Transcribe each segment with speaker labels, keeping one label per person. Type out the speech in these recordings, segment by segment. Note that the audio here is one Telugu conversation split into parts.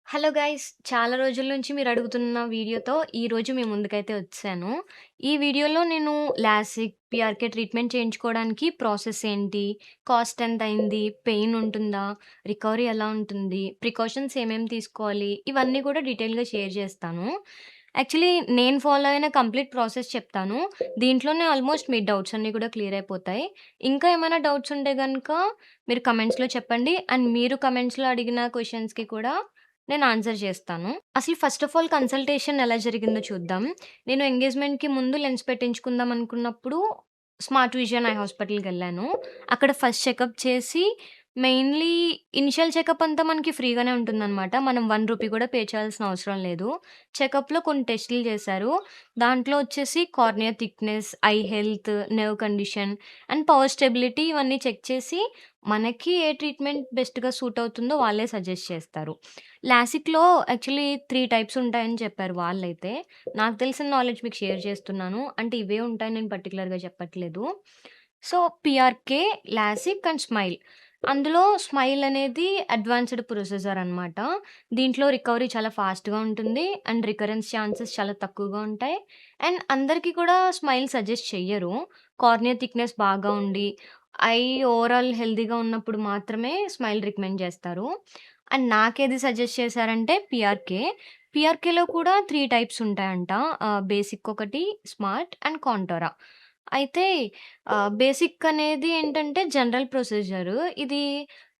Speaker 1: Hello guys! చాలా రోజుల నుంచి మీరడుగుతున్న వీడియోతో ఈరోజు మీ ముందుకైతే వచ్చాను. ఈ వీడియోలో నేను లాసిక్, పీఆర్‌కే ట్రీట్మెంట్ చేయించుకోవడానికి ప్రాసెస్ ఏంటి? కాస్ట్ ఎంతయింది? పెయిన్ ఉంటుందా? రికవరీ ఎలా ఉంటుంది? ప్రికాషన్స్ ఏమేమి తీసుకోవాలి? ఇవన్నీ కూడా డీటెయిల్‌గా షేర్ చేస్తాను. యాక్చువల్లీ నేను ఫాలో అయిన కంప్లీట్ ప్రాసెస్ చెప్తాను. దీంట్లోనే ఆల్మోస్ట్ మీ డౌట్స్ అన్నీ కూడా క్లియర్ అయిపోతాయి. ఇంకా ఏమైనా డౌట్స్ ఉంటే గనక మీరు కమెంట్స్‌లో చెప్పండి. అండ్ మీరు కమెంట్స్‌లో అడిగిన క్వెషన్స్‌కి కూడా నేను ఆన్సర్ చేస్తాను. అసలు ఫస్ట్ ఆఫ్ ఆల్ కన్సల్టేషన్ ఎలా జరిగిందో చూద్దాం. నేను ఎంగేజ్‌మెంట్‌కి ముందు లెన్స్ పెట్టించుకుందాం అనుకున్నప్పుడు స్మార్ట్ విజన్ ఐ హాస్పిటల్‌కెళ్ళాను. అక్కడ ఫస్ట్ చెకప్ చేసి మెయిన్‌లీ ఇనిషియల్ చెకప్ అంతా మనకి ఫ్రీగానే ఉంటుందనమాట. మనం రూ. 1 కూడా పే చేయాల్సిన అవసరం లేదు. చెకప్‌లో కొన్ని టెస్టులు చేశారు. దాంట్లో వచ్చేసి cornea thickness, I health, nerve condition and power stability ఇవన్నీ చెక్ చేసి మనకి ఏ ట్రీట్మెంట్ బెస్ట్‌గా సూట్ అవుతుందో వాళ్ళే సజెస్ట్ చేస్తారు. లాసిక్‌లో యాక్చువల్లీ 3 టైప్స్ ఉంటాయని చెప్పారు వాళ్ళైతే. నాకు తెలిసిన నాలెడ్జ్ మీకు షేర్ చేస్తున్నాను. అంటే ఇవే ఉంటాయని నేను పర్టిక్యులర్‌గా చెప్పట్లేదు. So, PRK, LASIK and smile. అందులో స్మైల్ అనేది అడ్వాన్స్‌డ్ ప్రొసీజర్ అనమాట. దీంట్లో రికవరీ చాలా ఫాస్ట్‌గా ఉంటుంది. అండ్ రికరెన్స్ ఛాన్సెస్ చాలా తక్కువగా ఉంటాయి. అండ్ అందరికీ కూడా స్మైల్ సజెస్ట్ చెయ్యరు. కార్నియా థిక్‌నెస్ బాగా ఉండి, ఐ ఓవరాల్ హెల్తీగా ఉన్నప్పుడు మాత్రమే స్మైల్ రికమెండ్ చేస్తారు. అండ్ నాకేది సజెస్ట్ చేశారంటే పీఆర్‌కే. పీఆర్‌కేలో కూడా 3 టైప్స్ ఉంటాయంట. బేసిక్ ఒకటి, స్మార్ట్ అండ్ కాంటోరా. అయితే బేసిక్ అనేది ఏంటంటే జనరల్ ప్రొసీజరు. ఇది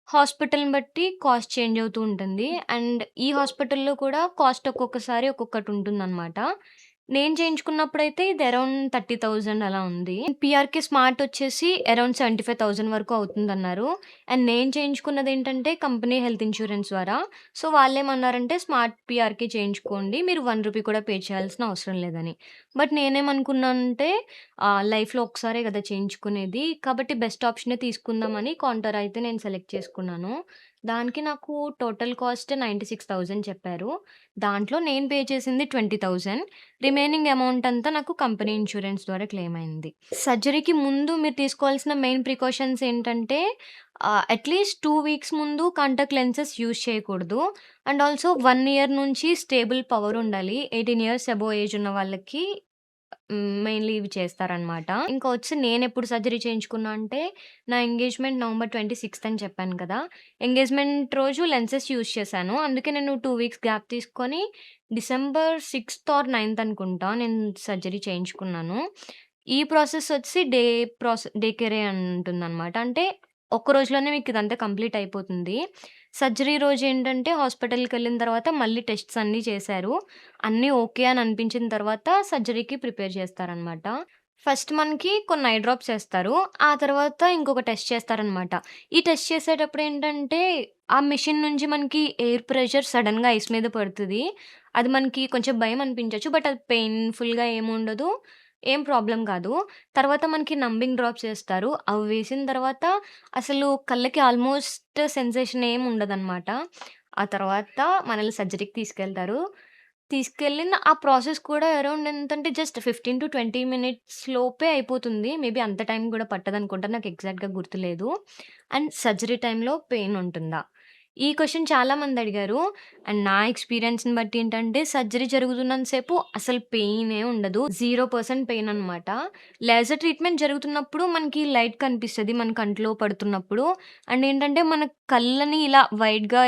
Speaker 1: హాస్పిటల్‌ని బట్టి కాస్ట్ చేంజ్ అవుతూ ఉంటుంది. అండ్ ఈ హాస్పిటల్‌లో కూడా కాస్ట్ ఒక్కొక్కసారి ఒక్కొక్కటుంటుందనమాట. నేను చేయించుకున్నప్పుడైతే ఇది అరౌండ్ 30,000 అలా ఉంది. పీఆర్‌కే స్మార్ట్ వచ్చేసి అరౌండ్ 75,000 వరకు అవుతుందన్నారు. అండ్ నేను చేయించుకున్నదేంటంటే కంపెనీ హెల్త్ ఇన్స్యూరెన్స్ ద్వారా. సో, వాళ్ళేమన్నారంటే స్మార్ట్ పీఆర్‌కే చేయించుకోండి. మీరు రూ. 1 కూడా పే చేయాల్సిన అవసరం లేదని. బట్ నేనేమనుకున్నానంటే లైఫ్‌లో ఒక్కసారే గదా చేయించుకునేది. కాబట్టి బెస్ట్ ఆప్షనే తీసుకుందామని కాంటోర్ అయితే నేను సెలెక్ట్ చేసుకున్నాను. దానికి నాకు టోటల్ కాస్ట్ 96,000 చెప్పారు. దాంట్లో నేను పే చేసింది 20,000. రిమైనింగ్ అమౌంట్ అంతా నాకు కంపెనీ ఇన్స్యూరెన్స్ ద్వారా క్లెయిమ్ అయింది. సర్జరీకి ముందు మీరు తీసుకోవాల్సిన మెయిన్ ప్రికాషన్స్ ఏంటంటే అట్‌లీస్ట్ 2 వీక్స్ ముందు కాంటాక్ట్ లెన్సెస్ యూజ్ చేయకూడదు. అండ్ ఆల్సో 1 ఇయర్ నుంచి స్టేబుల్ పవర్ ఉండాలి. 18 ఇయర్స్ అబోవ్ ఏజ్ ఉన్న వాళ్ళకి మెయిన్‌లీ ఇవి చేస్తారనమాట. ఇంకా వచ్చి నేనెప్పుడు సర్జరీ చేయించుకున్నా అంటే, నా ఎంగేజ్‌మెంట్ నవంబర్ 26 అని చెప్పాను కదా! ఎంగేజ్‌మెంట్ రోజు లెన్సెస్ యూజ్ చేశాను. అందుకే నేను 2 వీక్స్ గ్యాప్ తీసుకొని డిసెంబర్ 6థ్ ఆర్ 9థ్ అనుకుంటా నేను సర్జరీ చేయించుకున్నాను. ఈ ప్రాసెస్ వచ్చి డే కేరే అంటుందనమాట. అంటే ఒక్క రోజులోనే మీకు ఇదంతా కంప్లీట్ అయిపోతుంది. సర్జరీ రోజేంటంటే హాస్పిటల్‌కెళ్ళిన తర్వాత మళ్ళీ టెస్ట్స్ అన్నీ చేశారు. అన్నీ ఓకే అని అనిపించిన తర్వాత సర్జరీకి ప్రిపేర్ చేస్తారనమాట. ఫస్ట్ మనకి కొన్ని ఐ డ్రాప్స్ ఏస్తారు. ఆ తర్వాత ఇంకొక టెస్ట్ చేస్తారనమాట. ఈ టెస్ట్ చేసేటప్పుడేంటంటే, ఆ మెషిన్ నుంచి మనకి ఎయిర్ ప్రెషర్ సడెన్‌గా ఐస్ మీద పడతది. అది మనకి కొంచెం భయం అనిపించొచ్చు. బట్ అది పెయిన్‌ఫుల్‌గా ఏముండదు. ఏం ప్రాబ్లమ్ కాదు. తర్వాత మనకి నంబింగ్ డ్రాప్స్ ఏస్తారు. అవి వేసిన తర్వాత అసలు కళ్ళకి ఆల్మోస్ట్ సెన్సేషన్ ఏమి ఉండదనమాట. ఆ తర్వాత మనల్ని సర్జరీకి తీసుకెళ్తారు. తీసుకెళ్ళిన ఆ ప్రాసెస్ కూడా అరౌండ్ ఎంతంటే జస్ట్ 15-20 మినిట్స్ లోపే అయిపోతుంది. మేబీ అంత టైం గూడా పట్టదనుకుంటా. నాకు ఎగ్జాక్ట్‌గా గుర్తులేదు. అండ్ సర్జరీ టైమ్‌లో పెయిన్ ఉంటుందా? ఈ క్వెషన్ చాలా మంది అడిగారు. అండ్ నా ఎక్స్‌పీరియన్స్‌ని బట్టి ఏంటంటే సర్జరీ జరుగుతున్నంత సేపు అసలు పెయినే ఉండదు. 0% పెయిన్ అనమాట. లేజర్ ట్రీట్మెంట్ జరుగుతున్నప్పుడు మనకి లైట్ కనిపిస్తది మన కంట్లో పడుతున్నప్పుడు. అండ్ ఏంటంటే మన కళ్ళని ఇలా వైడ్‌గా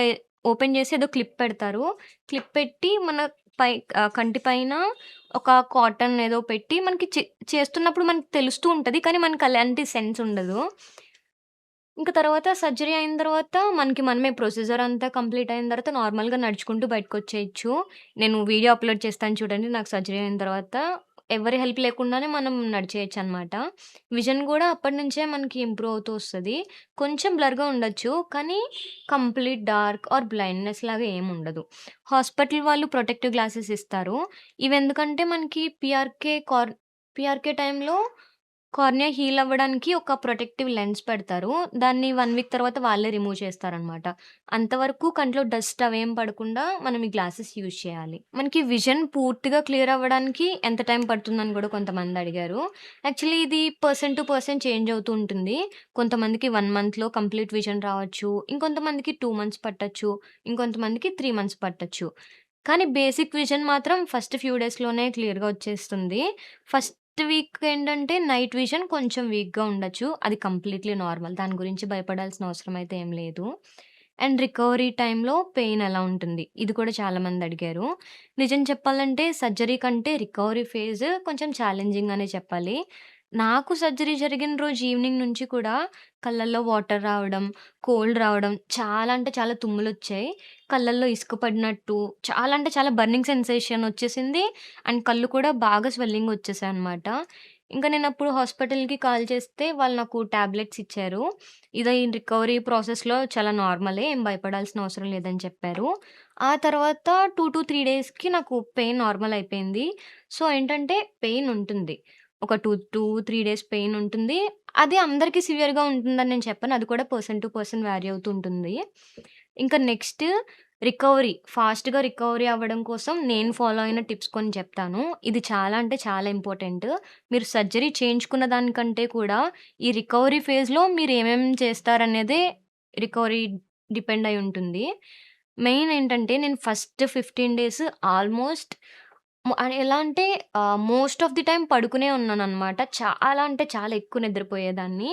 Speaker 1: ఓపెన్ చేసి ఏదో క్లిప్ పెడతారు. క్లిప్ పెట్టి మన కంటి పైన ఒక కాటన్ ఏదో పెట్టి మనకి చేస్తున్నప్పుడు మనకి తెలుస్తూ ఉంటది. కానీ మనకి అలాంటి సెన్స్ ఉండదు. ఇంక తర్వాత సర్జరీ అయిన తర్వాత మనకి మనమే ప్రొసీజర్ అంతా కంప్లీట్ అయిన తర్వాత నార్మల్‌గా నడుచుకుంటూ బయటకొచ్చేయొచ్చు. నేను వీడియో అప్‌లోడ్ చేస్తాను చూడండి నాకు సర్జరీ అయిన తర్వాత. ఎవరి హెల్ప్ లేకుండానే మనం నడిచేయొచ్చనమాట. విజన్ గూడా అప్పటినుంచే మనకి ఇంప్రూవ్ అవుతూ వస్తది. కొంచెం బ్లర్‌గా ఉండొచ్చు. కానీ కంప్లీట్ డార్క్ ఆర్ బ్లైండ్‌నెస్ లాగా ఏముండదు. హాస్పిటల్ వాళ్ళు ప్రొటెక్టివ్ గ్లాసెస్ ఇస్తారు. ఇవెందుకంటే మనకి పీఆర్‌కే టైంలో కార్నియా హీల్ అవ్వడానికి ఒక ప్రొటెక్టివ్ లెన్స్ పెడతారు. దాన్ని 1 వీక్ తర్వాత వాళ్ళే రిమూవ్ చేస్తారనమాట. అంతవరకు కంట్లో డస్ట్ అవేం పడకుండా మనం ఈ గ్లాసెస్ యూజ్ చేయాలి. మనకి విజన్ పూర్తిగా క్లియర్ అవ్వడానికి ఎంత టైం పడుతుందని గూడా కొంతమంది అడిగారు. యాక్చువల్లీ ఇది పర్సన్ టు పర్సన్ చేంజ్ అవుతూ ఉంటుంది. కొంతమందికి 1 మంత్‌లో కంప్లీట్ విజన్ రావచ్చు. ఇంకొంతమందికి 2 మంత్స్ పట్టొచ్చు. ఇంకొంతమందికి 3 మంత్స్ పట్టొచ్చు. కానీ బేసిక్ విజన్ మాత్రం ఫస్ట్ ఫ్యూ డేస్‌లోనే క్లియర్‌గా వచ్చేస్తుంది. ఫస్ట్ వీక్ ఏంటంటే నైట్ విజన్ కొంచెం వీక్‌గా ఉండొచ్చు. అది కంప్లీట్‌లీ నార్మల్. దాని గురించి భయపడాల్సిన అవసరం అయితే ఏం లేదు. అండ్ రికవరీ టైమ్‌లో పెయిన్ ఎలా ఉంటుంది? ఇది కూడా చాలామంది అడిగారు. నిజం చెప్పాలంటే సర్జరీ కంటే రికవరీ ఫేజ్ కొంచెం ఛాలెంజింగ్ అనే చెప్పాలి. నాకు సర్జరీ జరిగిన రోజు ఈవినింగ్ నుంచి కూడా కళ్ళల్లో వాటర్ రావడం, కోల్డ్ రావడం, చాలా అంటే చాలా తుమ్ములొచ్చాయి. కళ్ళల్లో ఇసుక పడినట్టు చాలా అంటే చాలా బర్నింగ్ సెన్సేషన్ వచ్చేసింది. అండ్ కళ్ళు కూడా బాగా స్వెల్లింగ్ వచ్చేసాయన్నమాట. ఇంకా నేనప్పుడు హాస్పిటల్‌కి కాల్ చేస్తే వాళ్ళు నాకు టాబ్లెట్స్ ఇచ్చారు. ఇది రికవరీ ప్రాసెస్‌లో చాలా నార్మలే. ఏం భయపడాల్సిన అవసరం లేదని చెప్పారు. ఆ తర్వాత 2-3 డేస్‌కి నాకు పెయిన్ నార్మల్ అయిపోయింది. సో, ఏంటంటే పెయిన్ ఉంటుంది. ఒక 2-3 డేస్ పెయిన్ ఉంటుంది. అది అందరికి సివియర్‌గా ఉంటుందని నేను చెప్పను. అది కూడా పర్సన్ టు పర్సన్ వేరీ అవుతూ ఉంటుంది. ఇంకా నెక్స్ట్ ఫాస్ట్‌గా రికవరీ అవ్వడం కోసం నేను ఫాలో అయిన టిప్స్ కొన్ని చెప్తాను. ఇది చాలా అంటే చాలా ఇంపార్టెంట్. మీరు సర్జరీ చేయించుకున్న దానికంటే కూడా ఈ రికవరీ ఫేజ్‌లో మీరు ఏమేమి చేస్తారనేదే రికవరీ డిపెండ్ అయి ఉంటుంది. మెయిన్ ఏంటంటే నేను ఫస్ట్ 15 డేస్ ఆల్‌మోస్ట్ ఎలా అంటే మోస్ట్ ఆఫ్ ది టైమ్ పడుకునే ఉన్నాననమాట. చాలా అంటే చాలా ఎక్కువ నిద్రపోయేదాన్ని.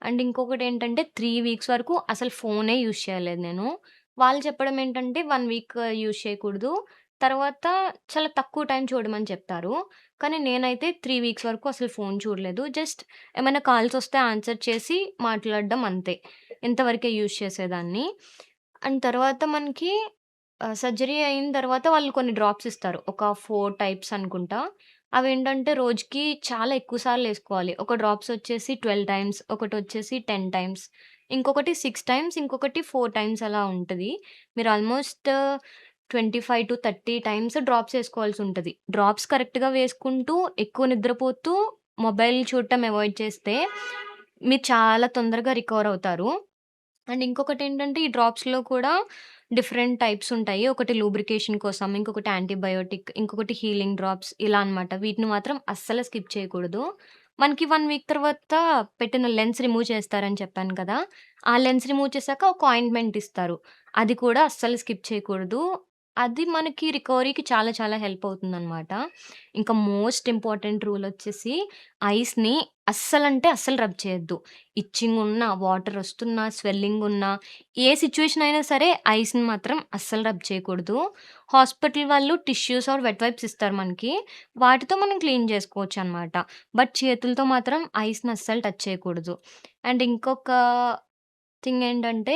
Speaker 1: అండ్ ఇంకొకటేంటంటే 3 వీక్స్ వరకు అసలు ఫోనే యూజ్ చేయలేదు నేను. వాళ్ళు చెప్పడం ఏంటంటే 1 వీక్ యూజ్ చేయకూడదు. తర్వాత చాలా తక్కువ టైం చూడమని చెప్తారు. కానీ నేనైతే 3 వీక్స్ వరకు అసలు ఫోను చూడలేదు. జస్ట్ ఏమైనా కాల్సొస్తే ఆన్సర్ చేసి మాట్లాడడం అంతే. ఇంతవరకే యూజ్ చేసేదాన్ని. అండ్ తర్వాత మనకి సర్జరీ అయిన తర్వాత వాళ్ళు కొన్ని డ్రాప్స్ ఇస్తారు. ఒక 4 టైప్స్ అనుకుంటా. అవేంటంటే రోజుకి చాలా ఎక్కువ సార్లేసుకోవాలి. ఒక డ్రాప్స్ వచ్చేసి 12 టైమ్స్, ఒకటొచ్చేసి 10 టైమ్స్, ఇంకొకటి 6 టైమ్స్, ఇంకొకటి 4 టైమ్స్ అలా ఉంటది. మీరు ఆల్మోస్ట్ 25-30 టైమ్స్ డ్రాప్స్ ఏసుకోవాల్సుంటది. డ్రాప్స్ కరెక్ట్‌గా వేసుకుంటూ, ఎక్కువ నిద్రపోతూ, మొబైల్ చూడటం అవాయిడ్ చేస్తే మీరు చాలా తొందరగా రికవర్ అవుతారు. అండ్ ఇంకొకటేంటంటే ఈ డ్రాప్స్‌లో కూడా డిఫరెంట్ టైప్స్ ఉంటాయి. ఒకటి లూబ్రికేషన్ కోసం, ఇంకొకటి యాంటీబయోటిక్, ఇంకొకటి హీలింగ్ డ్రాప్స్ ఇలా అనమాట. వీటిని మాత్రం అస్సలు స్కిప్ చేయకూడదు. మనకి 1 వీక్ తర్వాత పెట్టిన లెన్స్ రిమూవ్ చేస్తారని చెప్పాను కదా! ఆ లెన్స్ రిమూవ్ చేశాక ఒక ఆయింట్‌మెంట్ ఇస్తారు. అది కూడా అస్సలు స్కిప్ చేయకూడదు. అది మనకి రికవరీకి చాలా చాలా హెల్ప్ అవుతుందనమాట. ఇంకా మోస్ట్ ఇంపార్టెంట్ రూల్ వచ్చేసి ఐస్‌ని అస్సలంటే అస్సలు రబ్ చేయొద్దు. ఇచ్చింగ్ ఉన్నా, వాటర్ ఒస్తున్నా, స్వెల్లింగ్ ఉన్నా, ఏ సిట్యుయేషన్ అయినా సరే ఐస్‌ని మాత్రం అస్సలు రబ్ చేయకూడదు. హాస్పిటల్ వాళ్ళు టిష్యూస్ ఆర్ వెట్ వైప్స్ ఇస్తారు మనకి. వాటితో మనం క్లీన్ చేసుకోవచ్చనమాట. బట్ చేతులతో మాత్రం ఐస్‌ని అస్సలు టచ్ చేయకూడదు. అండ్ ఇంకొక థింగ్ ఏంటంటే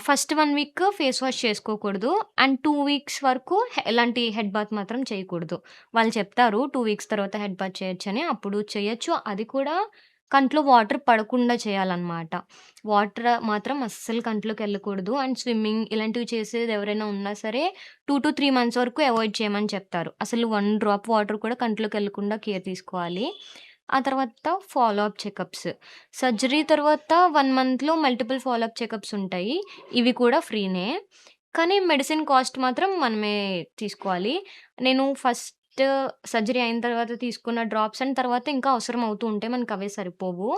Speaker 1: ఫస్ట్ 1 వీక్ ఫేస్ వాష్ చేసుకోకూడదు. అండ్ 2 వీక్స్ వరకు ఎలాంటి హెడ్ బాత్ మాత్రం చేయకూడదు. వాళ్ళు చెప్తారు 2 వీక్స్ తర్వాత హెడ్ బాత్ చేయొచ్చని. అప్పుడు చేయొచ్చు. అది కూడా కంట్లో వాటర్ పడకుండా చేయాలనమాట. వాటర్ మాత్రం అస్సలు కంట్లోకెళ్ళకూడదు. అండ్ స్విమ్మింగ్ ఇలాంటివి చేసేది ఎవరైనా ఉన్నా సరే 2-3 మంత్స్ వరకు అవాయిడ్ చేయమని చెప్తారు. అసలు 1 డ్రాప్ వాటర్ కూడా కంట్లోకెళ్ళకుండా కేర్ తీసుకోవాలి. ఆ తర్వాత ఫాలో అప్ చెకప్స్. సర్జరీ తర్వాత 1 మంత్‌లో మల్టిపుల్ ఫాలో అప్ చెకప్స్ ఉంటాయి. ఇవి కూడా ఫ్రీనే. కానీ మెడిసిన్ కాస్ట్ మాత్రం మనమే తీసుకోవాలి. నేను ఫస్ట్ సర్జరీ అయిన తర్వాత తీసుకున్న డ్రాప్స్ అండ్ తర్వాత ఇంకా అవసరం అవుతూ ఉంటాయి. మనకవే సరిపోవు.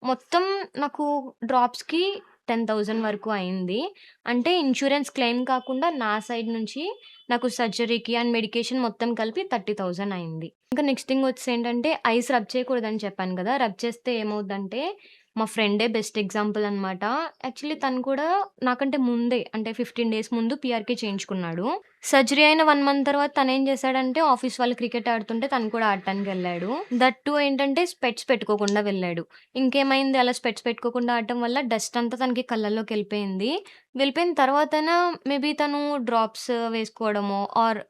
Speaker 1: మొత్తం నాకు డ్రాప్స్‌కి 10,000 వరకు అయింది. అంటే ఇన్స్యూరెన్స్ క్లెయిమ్ కాకుండా నా సైడ్ నుంచి నాకు సర్జరీకి అండ్ మెడికేషన్ మొత్తం కలిపి 30,000 అయింది. ఇంకా నెక్స్ట్ థింగ్ వచ్చేసేంటంటే ఐస్ రబ్ చేయకూడదని చెప్పాను గదా! రబ్ చేస్తే ఏమవుద్దంటే మా ఫ్రెండే బెస్ట్ ఎగ్జాంపుల్ అనమాట. యాక్చువల్లీ తను కూడా నాకంటే ముందే అంటే 15 డేస్ ముందు పీఆర్‌కే చేయించుకున్నాడు. సర్జరీ అయిన 1 మంత్ తర్వాత తనేం చేశాడంటే ఆఫీస్ వాళ్ళు క్రికెట్ ఆడుతుంటే తను కూడా ఆడటానికెళ్ళాడు. దట్ టూ ఏంటంటే స్పెట్స్ పెట్టుకోకుండా వెళ్ళాడు. ఇంకేమైంది అలా స్పెట్స్ పెట్టుకోకుండా ఆడటం వల్ల డస్ట్ అంతా తనకి కళ్ళల్లోకెళ్ళిపోయింది. వెళ్ళిపోయిన తర్వాతైనా మేబీ తను డ్రాప్స్ వేసుకోవడమో ఆర్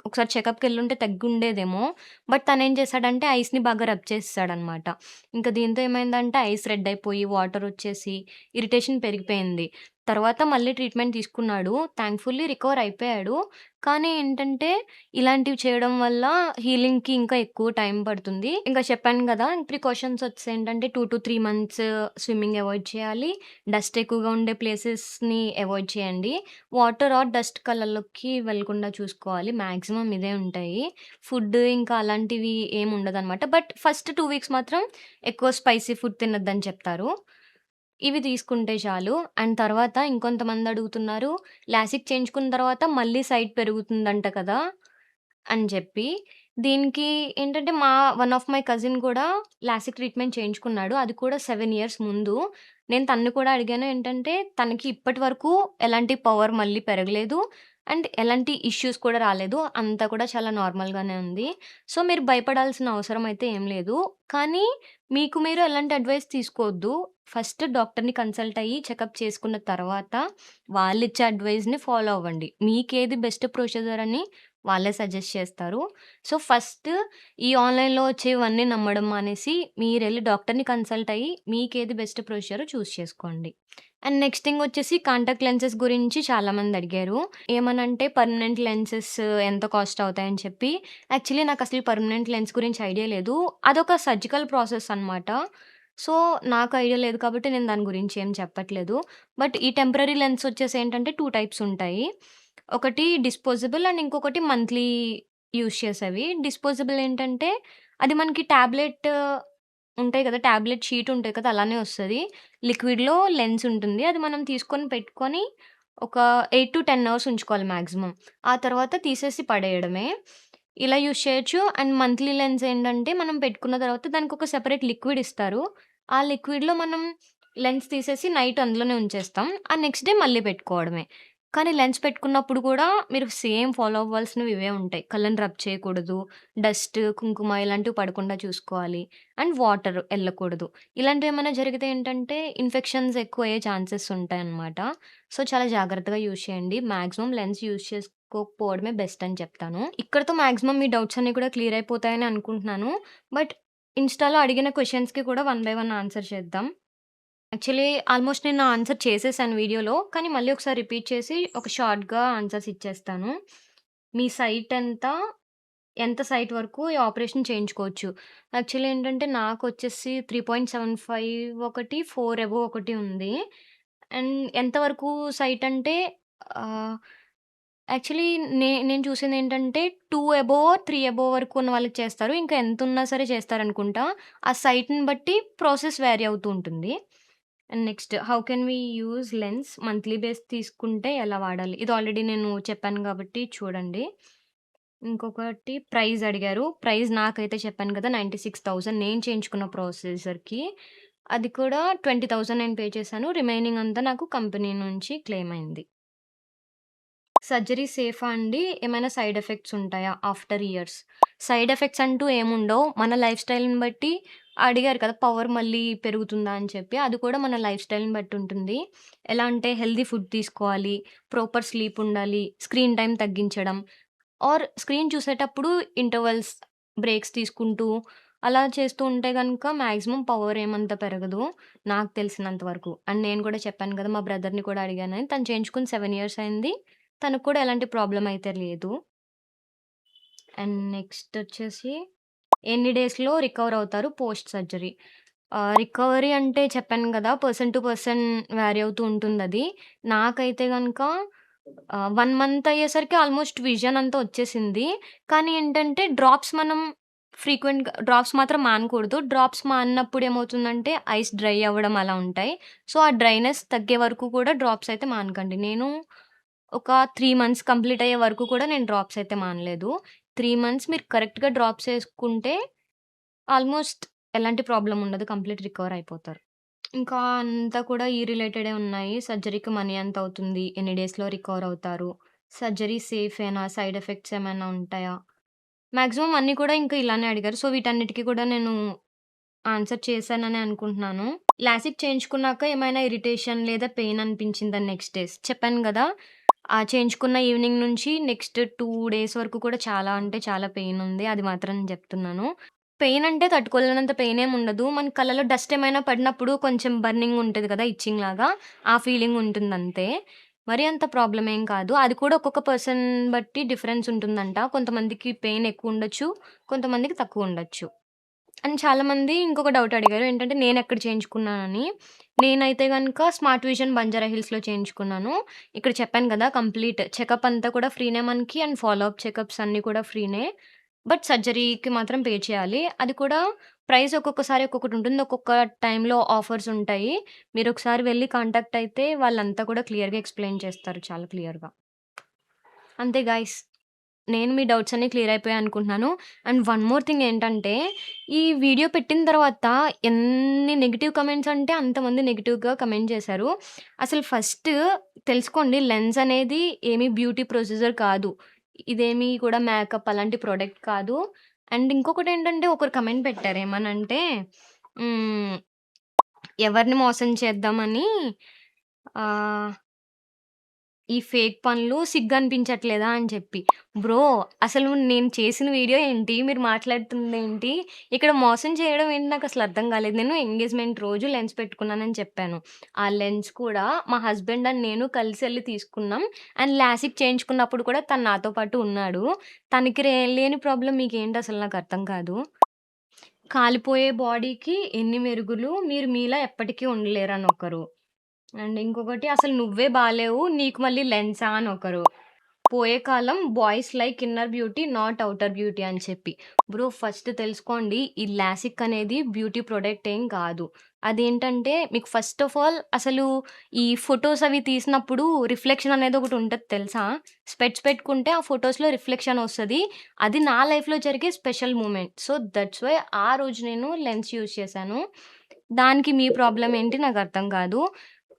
Speaker 1: ఒకసారి చెకప్‌కెళ్ళుంటే తగ్గుండేదేమో. బట్ తనేం చేశాడంటే ఐస్‌ని బాగా రబ్ చేసేసాడనమాట. ఇంక దీంతో ఏమైందంటే ఐస్ రెడ్ అయిపోయి, వాటరొచ్చేసి ఇరిటేషన్ పెరిగిపోయింది. తర్వాత మళ్ళీ ట్రీట్మెంట్ తీసుకున్నాడు. థాంక్‌ఫుల్లీ రికవర్ అయిపోయాడు. కానీ ఏంటంటే, ఇలాంటివి చేయడం వల్ల హీలింగ్‌కి ఇంకా ఎక్కువ టైం పడుతుంది. ఇంకా చెప్పాను గదా! ప్రికాషన్స్ వచ్చేసేంటంటే 2-3 మంత్స్ స్విమ్మింగ్ అవాయిడ్ చేయాలి. డస్ట్ ఎక్కువగా ఉండే ప్లేసెస్‌ని అవాయిడ్ చేయండి. వాటర్ ఆర్ డస్ట్ కళ్ళల్లోకి వెళ్ళకుండా చూసుకోవాలి. మాక్సిమం ఇదే ఉంటాయి. ఫుడ్ ఇంకా అలాంటివి ఏమి ఉండదనమాట. బట్ ఫస్ట్ 2 వీక్స్ మాత్రం ఎక్కువ స్పైసీ ఫుడ్ తినొద్దని చెప్తారు. ఇవి తీసుకుంటే చాలు. అండ్ తర్వాత ఇంకొంతమంది అడుగుతున్నారు, లాసిక్ చేయించుకున్న తర్వాత మళ్ళీ సైట్ పెరుగుతుందంట కదా! అని చెప్పి. దీనికి ఏంటంటే వన్ ఆఫ్ మై కజిన్ కూడా లాసిక్ ట్రీట్మెంట్ చేయించుకున్నాడు. అది కూడా 7 ఇయర్స్ ముందు. నేను తనని కూడా అడిగాను. ఏంటంటే తనకి ఇప్పటి వరకు ఎలాంటి పవర్ మళ్ళీ పెరగలేదు. అండ్ ఎలాంటి ఇష్యూస్ కూడా రాలేదు. అంతా కూడా చాలా నార్మల్‌గానే ఉంది. సో, మీరు భయపడాల్సిన అవసరం అయితే ఏం లేదు. కానీ మీకు మీరు ఎలాంటి అడ్వైస్ తీసుకోవద్దు. ఫస్ట్ డాక్టర్‌ని కన్సల్ట్ అయ్యి చెకప్ చేసుకున్న తర్వాత వాళ్ళిచ్చే అడ్వైస్‌ని ఫాలో అవ్వండి. మీకేది బెస్ట్ ప్రొసీజర్ అని వాళ్ళే సజెస్ట్ చేస్తారు. సో, ఫస్ట్ ఈ ఆన్‌లైన్‌లో వచ్చేవన్నీ నమ్మడం మానేసి, మీరెళ్లి డాక్టర్‌ని కన్సల్ట్ అయ్యి, మీకేది బెస్ట్ ప్రొసీజరో చేసుకోండి. అండ్ నెక్స్ట్ థింగ్ వచ్చేసి కాంటాక్ట్ లెన్సెస్ గురించి చాలామంది అడిగారు. ఏమనంటే పర్మనెంట్ లెన్సెస్ ఎంత కాస్ట్ అవుతాయని చెప్పి. యాక్చువల్లీ నాకసలు పర్మనెంట్ లెన్స్ గురించి ఐడియా లేదు. అదొక సర్జికల్ ప్రాసెస్ అనమాట. సో, నాకు ఐడియా లేదు కాబట్టి నేను దాని గురించి ఏం చెప్పట్లేదు. బట్ ఈ టెంపరరీ లెన్స్ వచ్చేసి ఏంటంటే 2 టైప్స్ ఉంటాయి. ఒకటి డిస్పోజబుల్ అండ్ ఇంకొకటి మంత్లీ యూజ్ చేసేవి. డిస్పోజబుల్ ఏంటంటే అది మనకి టాబ్లెట్ ఉంటాయి కదా! టాబ్లెట్ షీట్ ఉంటది కదా! అలానే వస్తది. లిక్విడ్‌లో లెన్స్ ఉంటుంది. అది మనం తీసుకొని పెట్టుకొని ఒక 8-10 అవర్స్ ఉంచుకోవాలి మాక్సిమం. ఆ తర్వాత తీసేసి పడేయడమే. ఇలా యూజ్ చేయొచ్చు. అండ్ మంత్లీ లెన్స్ ఏంటంటే మనం పెట్టుకున్న తర్వాత దానికొక సెపరేట్ లిక్విడ్ ఇస్తారు. ఆ లిక్విడ్‌లో మనం లెన్స్ తీసేసి నైట్ అందులోనే ఉంచేస్తాం. ఆ నెక్స్ట్ డే మళ్ళీ పెట్టుకోవడమే. కానీ లెన్స్ పెట్టుకున్నప్పుడు కూడా మీరు సేమ్ ఫాలో అవ్వాల్సినవి ఇవే ఉంటాయి. కళ్ళని రబ్ చేయకూడదు. డస్ట్, కుంకుమ ఇలాంటివి పడకుండా చూసుకోవాలి. And water ఎళ్ళకూడదు. ఇలాంటివేమైనా జరిగితే ఏంటంటే ఇన్ఫెక్షన్స్ ఎక్కువయ్యే ఛాన్సెస్ ఉంటాయన్నమాట. సో, చాలా జాగ్రత్తగా యూజ్ చేయండి. మాక్సిమం లెన్స్ యూజ్ చేసుకోకపోవడమే బెస్ట్ అని చెప్తాను. ఇక్కడితో మాక్సిమం మీ డౌట్స్ అన్నీ కూడా క్లియర్ అయిపోతాయని అనుకుంటున్నాను. బట్ ఇన్‌స్టాలో అడిగిన క్వెషన్స్‌కి కూడా వన్ బై వన్ ఆన్సర్ చేద్దాం. యాక్చువల్లీ ఆల్మోస్ట్ నేను ఆన్సర్ చేసేసాను వీడియోలో. కానీ మళ్ళీ ఒకసారి రిపీట్ చేసి ఒక షార్ట్‌గా ఆన్సర్స్ ఇచ్చేస్తాను. మీ సైట్ ఎంత? ఎంత సైట్ వరకు ఈ ఆపరేషన్ చేయించుకోవచ్చు? యాక్చువల్లీ ఏంటంటే నాకొచ్చేసి 3.75 ఒకటి, 4 అబోవ్ ఒకటి ఉంది. అండ్ ఎంతవరకు సైట్ అంటే ఆహ్, యాక్చువల్లీ నేను చూసిందేంటంటే 2 అబోవ్, 3 అబోవ్ వరకు ఉన్న వాళ్ళకి చేస్తారు. ఇంకా ఎంతున్నా సరే చేస్తారనుకుంటా. ఆ సైట్‌ని బట్టి ప్రాసెస్ వేరీ అవుతూ ఉంటుంది. And next how can we use lens monthly base తీసుకుంటే ఎలా వాడాలి? ఇది ఆల్రెడీ నేను చెప్పాను కాబట్టి చూడండి. ఇంకొకటి ప్రైస్ అడిగారు. ప్రైస్ నాకైతే చెప్పాను కదా! 96,000 నేను చేయించుకున్న ప్రాసెసర్‌కి. అది కూడా 20,000 నేను పే చేశాను. రిమైనింగ్ అంతా నాకు కంపెనీ నుంచి క్లెయిమ్ అయింది. సర్జరీ సేఫా అండి? ఏమైనా సైడ్ ఎఫెక్ట్స్ ఉంటాయా ఆఫ్టర్ ఇయర్స్? సైడ్ ఎఫెక్ట్స్ అంటూ ఏముండవు. మన లైఫ్ స్టైల్‌ని బట్టి అడిగారు కదా! పవర్ మళ్ళీ పెరుగుతుందా అని చెప్పి. అది కూడా మన లైఫ్ స్టైల్‌ని బట్టి ఉంటుంది. ఎలా అంటే హెల్తీ ఫుడ్ తీసుకోవాలి, ప్రాపర్ స్లీప్ ఉండాలి, స్క్రీన్ టైమ్ తగ్గించడం ఆర్ స్క్రీన్ చూసేటప్పుడు ఇంటర్వల్స్, బ్రేక్స్ తీసుకుంటూ అలా చేస్తూ ఉంటే గనుక మాక్సిమం పవర్ ఏమంత పెరగదు. నాకు తెలిసినంత వరకు. అండ్ నేను కూడా చెప్పాను కదా! మా బ్రదర్‌ని కూడా అడిగానని. తను చేయించుకొని 7 ఇయర్స్ అయింది. తనకు కూడా ఎలాంటి ప్రాబ్లమ్ అయితే లేదు. అండ్ నెక్స్ట్ వచ్చేసి ఎన్ని డేస్‌లో రికవర్ అవుతారు పోస్ట్ సర్జరీ? రికవరీ అంటే చెప్పాను గదా! పర్సన్ టు పర్సన్ వేరీ అవుతూ ఉంటుందది. నాకైతే గనక 1 మంత్ అయ్యేసరికి ఆల్మోస్ట్ విజన్ అంతా వచ్చేసింది. కానీ ఏంటంటే డ్రాప్స్ మాత్రం మానకూడదు. డ్రాప్స్ మానినప్పుడు ఏమవుతుందంటే ఐస్ డ్రై అవ్వడం అలా ఉంటాయి. సో, ఆ డ్రైనెస్ తగ్గే వరకు కూడా డ్రాప్స్ అయితే మానకండి. నేను ఒక 3 మంత్స్ కంప్లీట్ అయ్యే వరకు కూడా నేను డ్రాప్స్ అయితే మానలేదు. 3 మంత్స్ మీరు కరెక్ట్‌గా డ్రాప్స్ ఏసుకుంటే ఆల్మోస్ట్ ఎలాంటి ప్రాబ్లమ్ ఉండదు. కంప్లీట్ రికవర్ అయిపోతారు. ఇంకా అంతా కూడా ఈ రిలేటెడే ఉన్నాయి. సర్జరీకి మనీ ఎంత అవుతుంది? ఎన్ని డేస్‌లో రికవర్ అవుతారు? సర్జరీ సేఫేనా? సైడ్ ఎఫెక్ట్స్ ఏమైనా ఉంటాయా? మాక్సిమం అన్నీ కూడా ఇంకా ఇలానే అడిగారు. సో, వీటన్నిటికి కూడా నేను ఆన్సర్ చేశాననే అనుకుంటున్నాను. లాసిక్ చేయించుకున్నాక ఏమైనా ఇరిటేషన్ లేదా పెయిన్ అనిపించిందా నెక్స్ట్ డేస్? చెప్పాను గదా! చేయించుకున్న ఈవినింగ్ నుంచి నెక్స్ట్ 2 డేస్ వరకు కూడా చాలా అంటే చాలా పెయిన్ ఉంది. అది మాత్రం చెప్తున్నాను. పెయిన్ అంటే తట్టుకోలేనంత పెయిన్ ఏమి ఉండదు. మన కళ్ళలో డస్ట్ ఏమైనా పడినప్పుడు కొంచెం బర్నింగ్ ఉంటది కదా! ఇచ్చింగ్ లాగా ఆ ఫీలింగ్ ఉంటుందంతే. మరి అంత ప్రాబ్లమ్ ఏం కాదు. అది కూడా ఒక్కొక్క పర్సన్ బట్టి డిఫరెన్స్ ఉంటుందంట. కొంతమందికి పెయిన్ ఎక్కువ ఉండొచ్చు. కొంతమందికి తక్కువ ఉండొచ్చు. అండ్ చాలామంది ఇంకొక డౌట్ అడిగారు. ఏంటంటే నేనెక్కడ చేయించుకున్నానని. నేనైతే గనుక స్మార్ట్ విజన్ బంజారా హిల్స్‌లో చేయించుకున్నాను. ఇక్కడ చెప్పాను గదా! కంప్లీట్ చెకప్ అంతా కూడా ఫ్రీనే మనకి. అండ్ ఫాలో అప్ చెకప్స్ అన్నీ కూడా ఫ్రీనే. బట్ సర్జరీకి మాత్రం పే చేయాలి. అది కూడా ప్రైస్ ఒక్కొక్కసారి ఒక్కొక్కటుంటుంది. ఒక్కొక్క టైంలో ఆఫర్స్ ఉంటాయి. మీరొకసారి వెళ్లి కాంటాక్ట్ అయితే వాళ్ళంతా కూడా క్లియర్‌గా ఎక్స్‌ప్లెయిన్ చేస్తారు చాలా క్లియర్‌గా. అంతే గైస్. నేను మీ డౌట్స్ అన్నీ క్లియర్ అయిపోయాయనుకుంటున్నాను. అండ్ వన్ మోర్ థింగ్ ఏంటంటే, ఈ వీడియో పెట్టిన తర్వాత ఎన్ని నెగెటివ్ కమెంట్స్ అంటే అంతమంది నెగెటివ్‌గా కమెంట్ చేశారు. అసలు ఫస్ట్ తెలుసుకోండి లెన్స్ అనేది ఏమి బ్యూటీ ప్రొసీజర్ కాదు. ఇదేమి కూడా మేకప్ అలాంటి ప్రొడక్ట్ కాదు. అండ్ ఇంకొకటేంటంటే ఒకరు కమెంట్ పెట్టారు ఏమనంటే హ్మ్. ఎవరిని మోసం చేద్దామని ఆహ్ ఈ ఫేక్ పనులు సిగ్గనిపించట్లేదా అని చెప్పి. బ్రో అసలు నేను చేసిన వీడియో ఏంటి? మీరు మాట్లాడుతుందేంటి? ఇక్కడ మోసం చేయడం ఏంటి నాకసలు అర్థం కాలేదు. నేను ఎంగేజ్‌మెంట్ రోజు లెన్స్ పెట్టుకున్నానని చెప్పాను. ఆ లెన్స్ కూడా మా హస్బెండ్ అండ్ నేను కలిసెళ్లి తీసుకున్నాం. అండ్ లాసిక్ చేయించుకున్నప్పుడు కూడా తను నాతో పాటు ఉన్నాడు. తనకి లేని ప్రాబ్లమ్ మీకేంటసలు నాకర్థం కాదు. కాలిపోయే బాడీకి ఎన్ని మెరుగులు, మీరు మీలా ఎప్పటికీ ఉండలేరని ఒకరు. అండ్ ఇంకొకటి అసలు నువ్వే బాలేవు. నీకు మళ్ళీ లెన్సా అని ఒకరు. పోయే కాలం boys like inner beauty not outer beauty అని చెప్పి. బ్రో ఫస్ట్ తెలుసుకోండి ఈ లాసిక్ అనేది బ్యూటీ ప్రొడక్ట్ ఏం కాదు. అదేంటంటే మీకు ఫస్ట్ ఆఫ్ ఆల్ అసలు ఈ ఫోటోస్ అవి తీసినప్పుడు రిఫ్లెక్షన్ అనేది ఒకటి ఉంటది తెలుసా? స్పెట్స్ పెట్టుకుంటే ఆ ఫోటోస్‌లో రిఫ్లెక్షన్ ఒస్తది. అది నా లైఫ్‌లో జరిగే special moment. So, that's why ఆ రోజు నేను లెన్స్ యూజ్ చేశాను. దానికి మీ ప్రాబ్లమ్ ఏంటి నాకర్థం కాదు.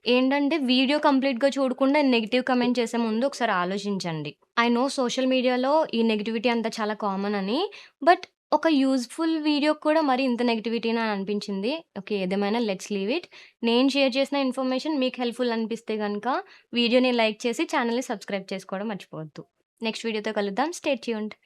Speaker 1: ఏంటంటే వీడియో కంప్లీట్‌గా చూడకుండా నెగెటివ్ కామెంట్ చేసే ముందు ఒకసారి ఆలోచించండి. ఐ నో సోషల్ మీడియాలో ఈ నెగటివిటీ అంతా చాలా కామన్ అని. బట్ ఒక యూజ్‌ఫుల్ వీడియోకి కూడా మరి ఇంత నెగటివిటీనా అని అనిపించింది. ఓకే. ఏదేమైనా లెట్స్ లీవ్ ఇట్. నేను షేర్ చేసిన ఇన్ఫర్మేషన్ మీకు హెల్ప్‌ఫుల్ అనిపిస్తే గనక వీడియోని లైక్ చేసి ఛానెల్‌ని సబ్స్క్రైబ్ చేసుకోవడం మర్చిపోవద్దు. నెక్స్ట్ వీడియోతో కలుద్దాం. Stay tuned.